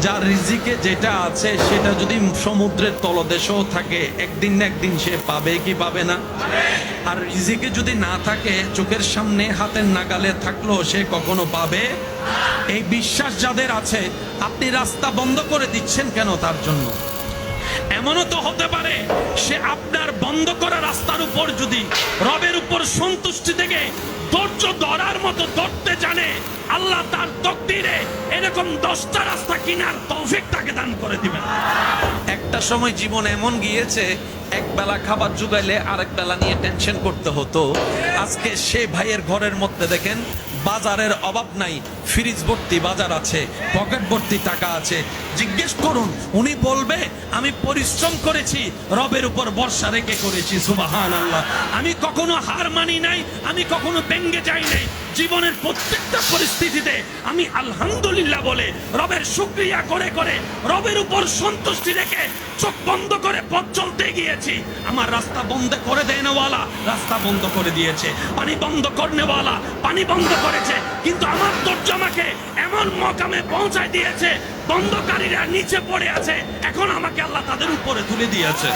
যার রিজিকে যেটা আছে সেটা যদি সমুদ্রের তলদেশেও থাকে, একদিন না একদিন সে পাবে কি পাবে না? আর রিজিকে যদি না থাকে, চোখের সামনে হাতের নাগালে থাকলো, সে কখনো পাবে? এই বিশ্বাস যাদের আছে, আপনি রাস্তা বন্ধ করে দিচ্ছেন কেন তার জন্য? এমনও তো হতে পারে সে আপনার বন্ধ করা রাস্তার উপর যদি রবের উপর সন্তুষ্টি থেকে ধৈর্য ধরার মতো ধরতে জানে, আল্লাহ তার তকদিরে এরকম 10টা রাস্তা কিনার তৌফিক তাকে দান করে দিবেন। একটা সময় জীবন এমন গিয়েছে, এক বেলা খাবার জুগাইলে আরেক বেলা নিয়ে টেনশন করতে হতো। আজকে সে ভাইয়ের ঘরের মধ্যে দেখেন বাজারের অভাব নাই, ফ্রিজ ভর্তি বাজার আছে, পকেট ভর্তি টাকা আছে। জিজ্ঞেস করুন, উনি বলবে আমি পরিশ্রম করেছি, রবের উপর ভরসা রেখে করেছি। সুবহানাল্লাহ। আমি কখনো হার মানি নাই, আমি কখনো ব্যঙ্গে যাই নাই। জীবনের প্রত্যেকটা পরিস্থিতিতে আমি আলহামদুলিল্লাহ বলে রবের শুকরিয়া করে করে রবের উপর সন্তুষ্টি রেখে চোখ বন্ধ করে পথ চলতে গিয়েছি। আমার রাস্তা বন্ধ করে দেনেওয়ালা রাস্তা বন্ধ করে দিয়েছে, পানি বন্ধ করনেওয়ালা পানি বন্ধ করেছে, কিন্তু আমার ধৈর্য আমাকে এমন মকামে পৌঁছায় দিয়েছে, বন্ধকারীরা নিচে পড়ে আছে, এখন আমাকে আল্লাহ তাদের উপরে তুলে দিয়েছে।